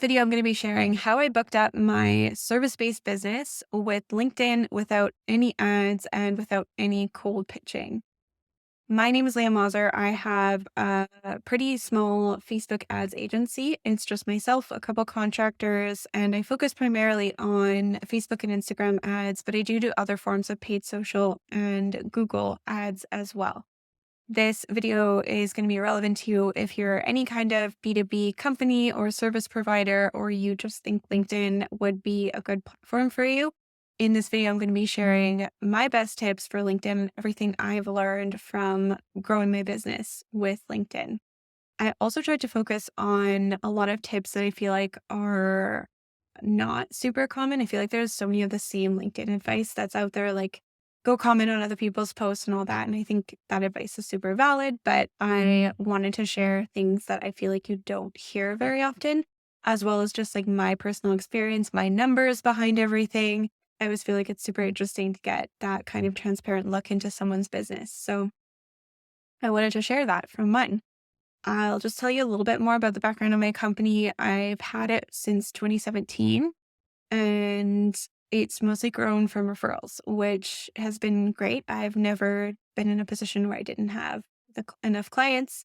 Video, I'm going to be sharing how I booked up my service-based business with LinkedIn without any ads and without any cold pitching. My name is Leah Mazur. I have a pretty small Facebook ads agency. It's just myself, a couple contractors, and I focus primarily on Facebook and Instagram ads, but I do other forms of paid social and Google ads as well. This video is going to be relevant to you if you're any kind of B2B company or service provider, or you just think LinkedIn would be a good platform for you. In this video, I'm going to be sharing my best tips for LinkedIn and everything I've learned from growing my business with LinkedIn. I also tried to focus on a lot of tips that I feel like are not super common. I feel like there's so many of the same LinkedIn advice that's out there, like go comment on other people's posts and all that. And I think that advice is super valid, but I wanted to share things that I feel like you don't hear very often, as well as just like my personal experience, my numbers behind everything. I always feel like it's super interesting to get that kind of transparent look into someone's business. So I wanted to share that from mine. I'll just tell you a little bit more about the background of my company. I've had it since 2017 and it's mostly grown from referrals, which has been great. I've never been in a position where I didn't have enough clients,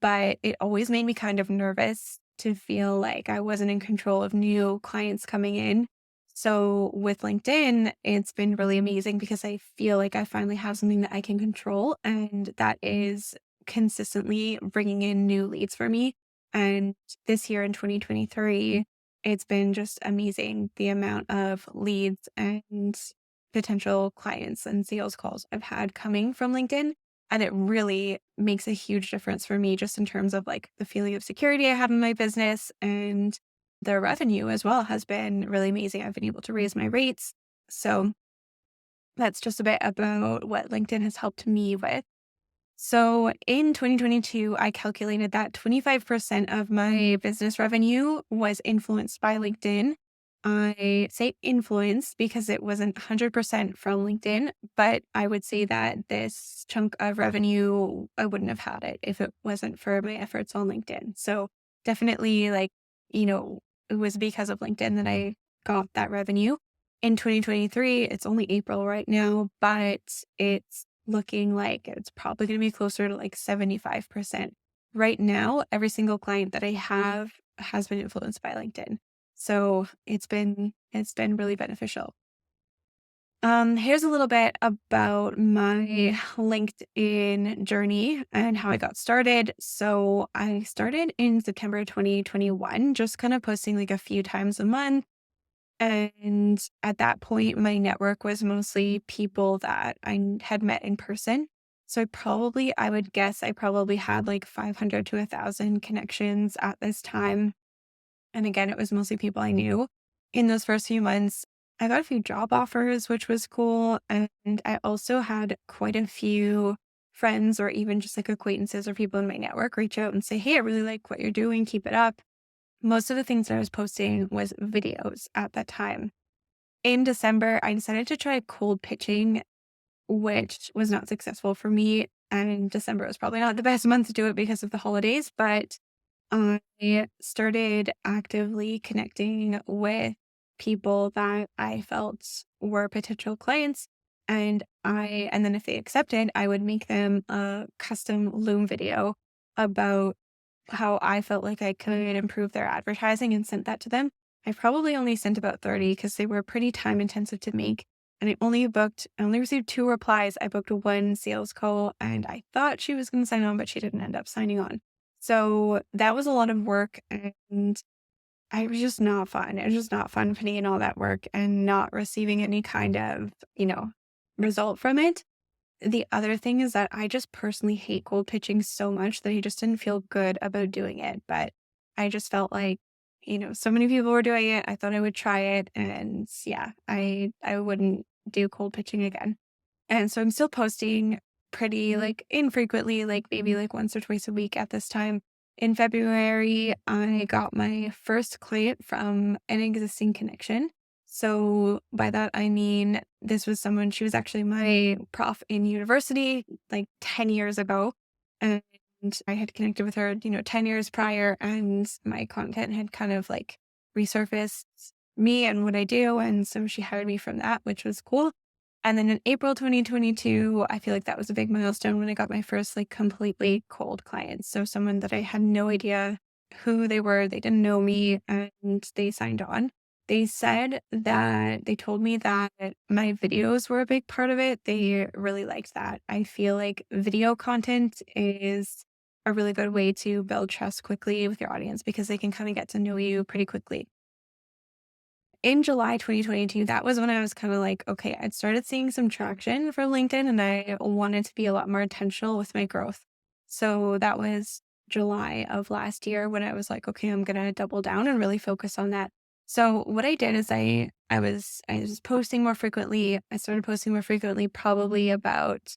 but it always made me kind of nervous to feel like I wasn't in control of new clients coming in. So with LinkedIn, it's been really amazing because I feel like I finally have something that I can control, and that is consistently bringing in new leads for me. And this year in 2023, it's been just amazing the amount of leads and potential clients and sales calls I've had coming from LinkedIn. And it really makes a huge difference for me just in terms of like the feeling of security I have in my business, and the revenue as well has been really amazing. I've been able to raise my rates. So that's just a bit about what LinkedIn has helped me with. So in 2022, I calculated that 25% of my business revenue was influenced by LinkedIn. I say influenced because it wasn't 100% from LinkedIn, but I would say that this chunk of revenue, I wouldn't have had it if it wasn't for my efforts on LinkedIn. So definitely you know, it was because of LinkedIn that I got that revenue. In 2023, it's only April right now, but it's looking like it's probably going to be closer to like 75%. Right now, every single client that I have has been influenced by LinkedIn. So it's been really beneficial. Here's a little bit about my LinkedIn journey and how I got started. So I started in September 2021, just kind of posting like a few times a month. And at that point, my network was mostly people that had met in person. So I would guess I probably had like 500 to 1,000 connections at this time. And again, it was mostly people I knew. In those first few months, I got a few job offers, which was cool. And I also had quite a few friends or even just like acquaintances or people in my network reach out and say, hey, I really like what you're doing. Keep it up. Most of the things that I was posting was videos at that time. In December, I decided to try cold pitching, which was not successful for me. And December was probably not the best month to do it because of the holidays, but I started actively connecting with people that I felt were potential clients. And then if they accepted, I would make them a custom Loom video about how I felt like I could improve their advertising and sent that to them. I probably only sent about 30 because they were pretty time intensive to make. And I only received 2 replies. I booked 1 sales call and I thought she was going to sign on, but she didn't end up signing on. So that was a lot of work, and I was just not fun. It was just not fun putting in all that work and not receiving any kind of, result from it. The other thing is that I just personally hate cold pitching so much that I just didn't feel good about doing it. But I just felt like, so many people were doing it. I thought I would try it. And yeah, I wouldn't do cold pitching again. And so I'm still posting pretty like infrequently, like maybe like once or twice a week at this time. In February, I got my first client from an existing connection. So by that, I mean, she was actually my prof in university like 10 years ago. And I had connected with her, 10 years prior, and my content had kind of like resurfaced me and what I do. And so she hired me from that, which was cool. And then in April 2022, I feel like that was a big milestone when I got my first like completely cold clients. So someone that I had no idea who they were, they didn't know me, and they signed on. They said that they told me that my videos were a big part of it. They really liked that. I feel like video content is a really good way to build trust quickly with your audience because they can kind of get to know you pretty quickly. In July 2022, that was when I was kind of like, okay, I'd started seeing some traction for LinkedIn and I wanted to be a lot more intentional with my growth. So that was July of last year when I was like, okay, I'm going to double down and really focus on that. So what I did is I was posting more frequently. I started posting more frequently, probably about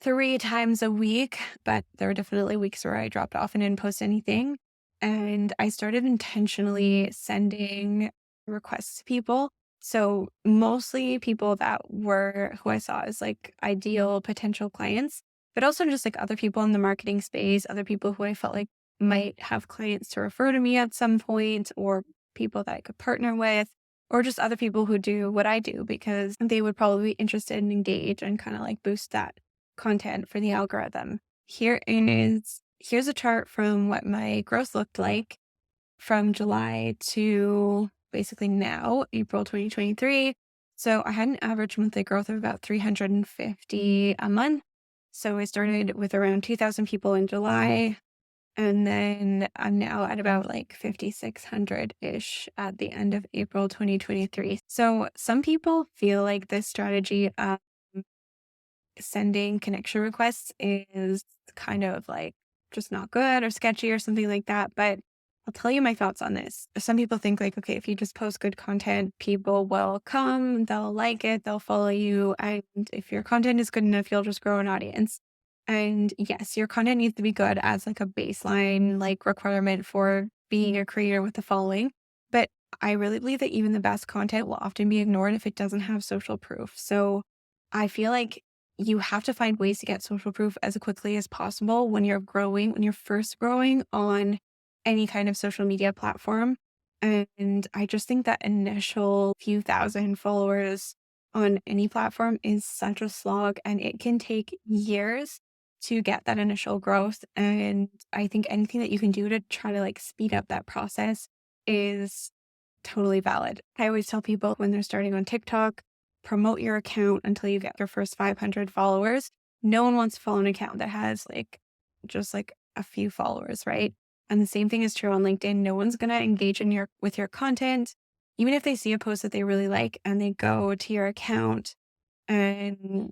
3 times a week, but there were definitely weeks where I dropped off and didn't post anything. And I started intentionally sending requests to people. So mostly people that were who I saw as like ideal potential clients, but also just like other people in the marketing space, other people who I felt like might have clients to refer to me at some point, or people that I could partner with, or just other people who do what I do because they would probably be interested and engage and kind of like boost that content for the algorithm. Here's a chart from what my growth looked like from July to basically now, April 2023. So I had an average monthly growth of about 350 a month. So I started with around 2,000 people in July. And then I'm now at about like 5,600-ish at the end of April 2023. So some people feel like this strategy of sending connection requests is kind of like just not good or sketchy or something like that. But I'll tell you my thoughts on this. Some people think like, okay, if you just post good content, people will come, they'll like it, they'll follow you. And if your content is good enough, you'll just grow an audience. And yes, your content needs to be good as like a baseline, like requirement for being a creator with a following. But I really believe that even the best content will often be ignored if it doesn't have social proof. So I feel like you have to find ways to get social proof as quickly as possible when you're growing, when you're first growing on any kind of social media platform. And I just think that initial few thousand followers on any platform is such a slog and it can take years to get that initial growth. And I think anything that you can do to try to like speed up that process is totally valid. I always tell people when they're starting on TikTok, promote your account until you get your first 500 followers. No one wants to follow an account that has like just like a few followers, right? And the same thing is true on LinkedIn. No one's going to engage in with your content, even if they see a post that they really like and they go to your account and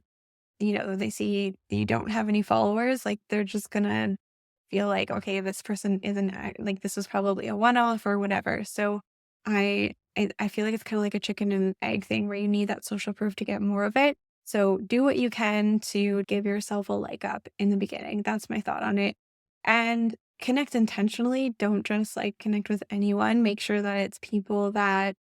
they see you don't have any followers, like they're just going to feel like, okay, this person isn't like this was probably a one-off or whatever. So I feel like it's kind of like a chicken and egg thing where you need that social proof to get more of it. So do what you can to give yourself a leg up in the beginning. That's my thought on it. And connect intentionally. Don't just like connect with anyone. Make sure that it's people that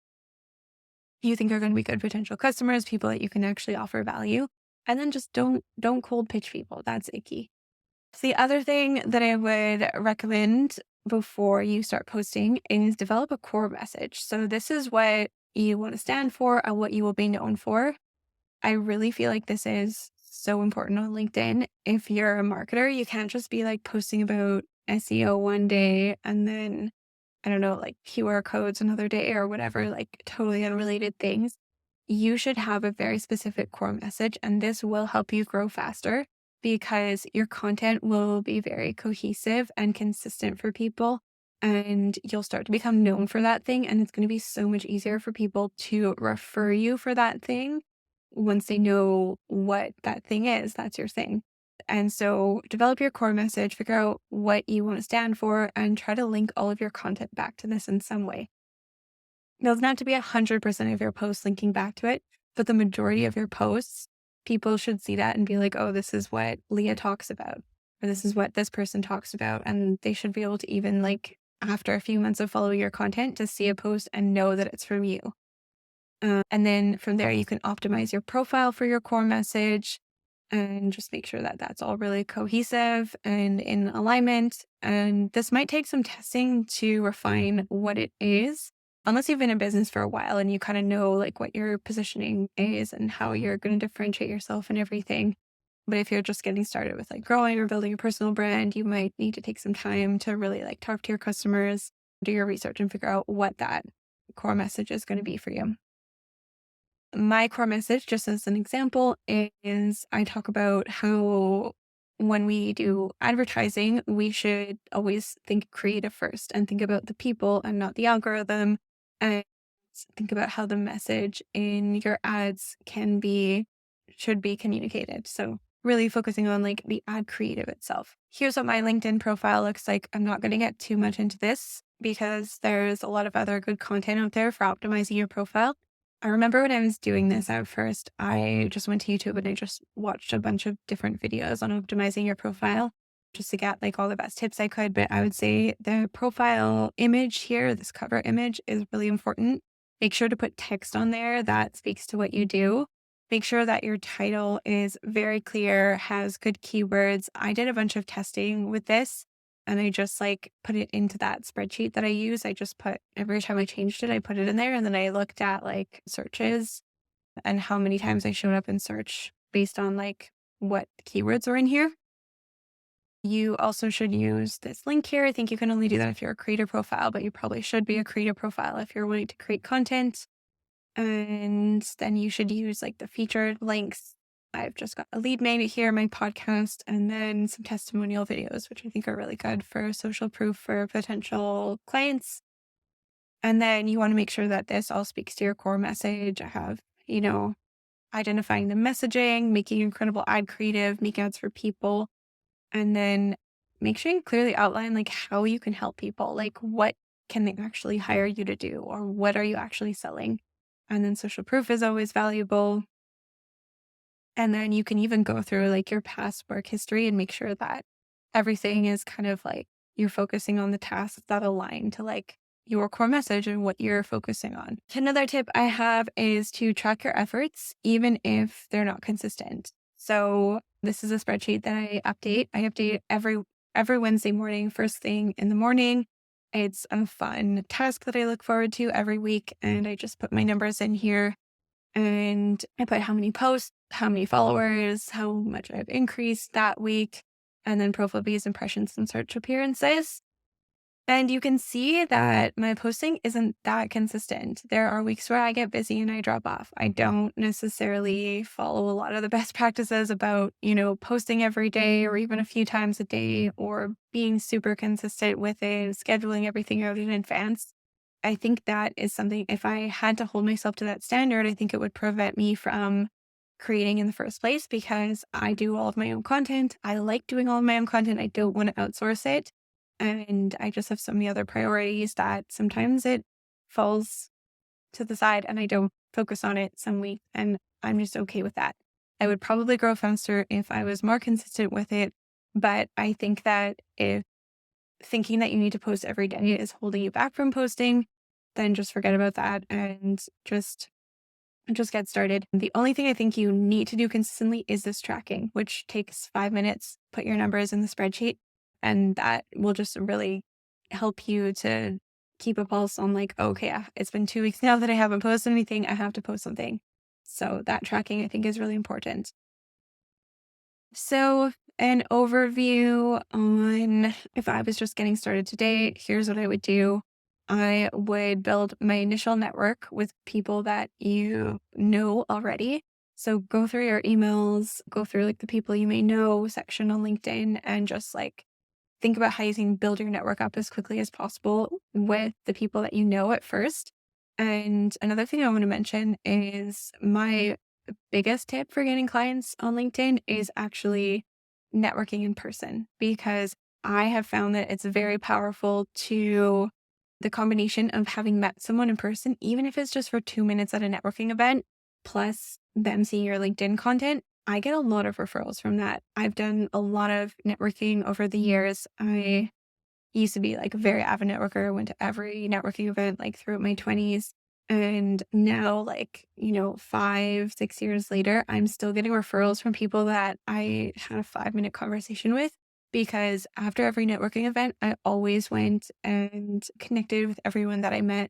you think are going to be good potential customers, people that you can actually offer value. And then just don't cold pitch people. That's icky. The other thing that I would recommend before you start posting is develop a core message. So this is what you want to stand for and what you will be known for. I really feel like this is so important on LinkedIn. If you're a marketer, you can't just be like posting about SEO one day and then, I don't know, like QR codes another day or whatever, like totally unrelated things. You should have a very specific core message, and this will help you grow faster because your content will be very cohesive and consistent for people. And you'll start to become known for that thing. And it's going to be so much easier for people to refer you for that thing once they know what that thing is. That's your thing. And so develop your core message, figure out what you want to stand for, and try to link all of your content back to this in some way. It doesn't have to be 100% of your posts linking back to it, but the majority of your posts, people should see that and be like, oh, this is what Leah talks about, or this is what this person talks about. And they should be able to even like after a few months of following your content to see a post and know that it's from you. And then from there, you can optimize your profile for your core message. and just make sure that that's all really cohesive and in alignment. And this might take some testing to refine what it is, unless you've been in business for a while and you kind of know like what your positioning is and how you're going to differentiate yourself and everything. But if you're just getting started with like growing or building a personal brand, you might need to take some time to really like talk to your customers, do your research, and figure out what that core message is going to be for you. My core message, just as an example, is I talk about how when we do advertising, we should always think creative first and think about the people and not the algorithm. And think about how the message in your ads should be communicated. So, really focusing on like the ad creative itself. Here's what my LinkedIn profile looks like. I'm not going to get too much into this because there's a lot of other good content out there for optimizing your profile. I remember when I was doing this at first, I just went to YouTube and I just watched a bunch of different videos on optimizing your profile just to get like all the best tips I could. But I would say the profile image here, this cover image, is really important. Make sure to put text on there that speaks to what you do. Make sure that your title is very clear, has good keywords. I did a bunch of testing with this and I just like put it into that spreadsheet that I use. I just put every time I changed it, I put it in there. And then I looked at like searches and how many times I showed up in search based on like what keywords were in here. You also should use this link here. I think you can only do that if you're a creator profile, but you probably should be a creator profile if you're wanting to create content. And then you should use like the featured links. I've just got a lead magnet here, my podcast, and then some testimonial videos, which I think are really good for social proof for potential clients. And then you want to make sure that this all speaks to your core message. I have, identifying the messaging, making incredible ad creative, make ads for people, and then make sure you clearly outline like how you can help people, like what can they actually hire you to do or what are you actually selling? And then social proof is always valuable. And then you can even go through like your past work history and make sure that everything is kind of like you're focusing on the tasks that align to like your core message and what you're focusing on. Another tip I have is to track your efforts, even if they're not consistent. So this is a spreadsheet that I update. I update every Wednesday morning, first thing in the morning. It's a fun task that I look forward to every week. And I just put my numbers in here and I put how many posts, how many followers, how much I've increased that week, and then profile views, impressions, and search appearances. And you can see that my posting isn't that consistent. There are weeks where I get busy and I drop off. I don't necessarily follow a lot of the best practices about, posting every day or even a few times a day or being super consistent with it, scheduling everything out in advance. I think that is something, if I had to hold myself to that standard, I think it would prevent me from creating in the first place because I do all of my own content. I like doing all of my own content. I don't want to outsource it. And I just have so many other priorities that sometimes it falls to the side and I don't focus on it some week. And I'm just okay with that. I would probably grow faster if I was more consistent with it. But I think that if thinking that you need to post every day is holding you back from posting, then just forget about that and just get started. The only thing I think you need to do consistently is this tracking, which takes 5 minutes. Put your numbers in the spreadsheet, and that will just really help you to keep a pulse on like, okay, it's been 2 weeks now that I haven't posted anything. I have to post something. So that tracking I think is really important. So an overview on if I was just getting started today, here's what I would do. I would build my initial network with people that you know already. So go through your emails, go through like the people you may know section on LinkedIn and just like think about how you can build your network up as quickly as possible with the people that you know at first. And another thing I want to mention is my biggest tip for getting clients on LinkedIn is actually networking in person because I have found that it's very powerful to the combination of having met someone in person, even if it's just for 2 minutes at a networking event, plus them seeing your LinkedIn content. I get a lot of referrals from that. I've done a lot of networking over the years. I used to be like a very avid networker, went to every networking event like throughout my 20s. And now, like, 5, 6 years later, I'm still getting referrals from people that I had a 5-minute conversation with because after every networking event, I always went and connected with everyone that I met.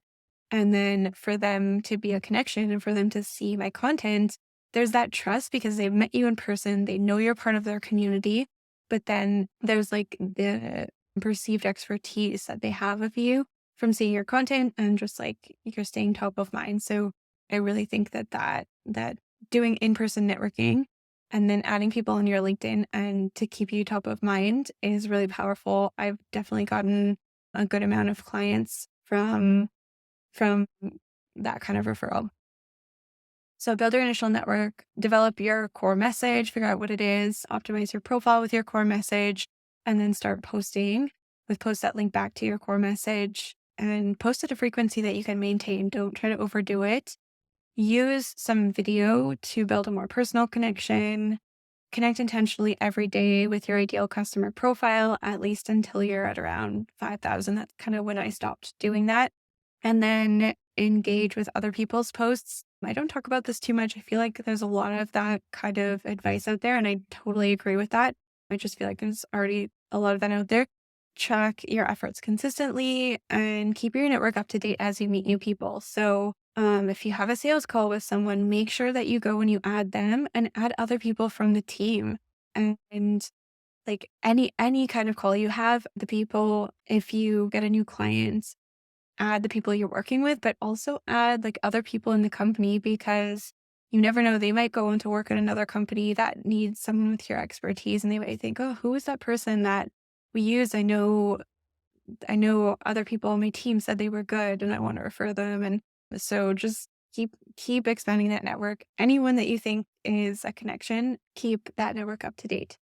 And then for them to be a connection and for them to see my content, there's that trust because they've met you in person, they know you're part of their community, but then there's like the perceived expertise that they have of you from seeing your content and just like you're staying top of mind. So I really think that doing in-person networking and then adding people on your LinkedIn and to keep you top of mind is really powerful. I've definitely gotten a good amount of clients from that kind of referral. So build your initial network, develop your core message, figure out what it is, optimize your profile with your core message, and then start posting with posts that link back to your core message and post at a frequency that you can maintain. Don't try to overdo it. Use some video to build a more personal connection. Connect intentionally every day with your ideal customer profile, at least until you're at around 5,000. That's kind of when I stopped doing that. And then engage with other people's posts. I don't talk about this too much. I feel like there's a lot of that kind of advice out there, and I totally agree with that. I just feel like there's already a lot of that out there. Track your efforts consistently and keep your network up to date as you meet new people. So, if you have a sales call with someone, make sure that you go and you add them and add other people from the team. And like any kind of call you have, the people, if you get a new client, add the people you're working with, but also add like other people in the company because you never know. They might go into work at another company that needs someone with your expertise and they might think, oh, who is that person that we use? I know other people on my team said they were good and I want to refer them. And so just keep expanding that network. Anyone that you think is a connection, keep that network up to date.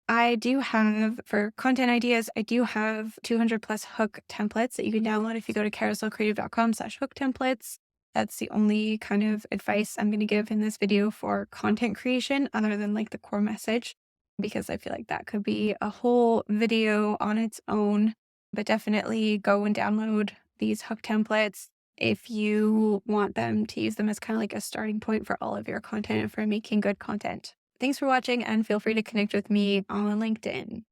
I do have, for content ideas, I do have 200 plus hook templates that you can download if you go to carouselcreative.com/hook templates. That's the only kind of advice I'm going to give in this video for content creation, other than like the core message, because I feel like that could be a whole video on its own. But definitely go and download these hook templates if you want them to use them as kind of like a starting point for all of your content and for making good content. Thanks for watching and feel free to connect with me on LinkedIn.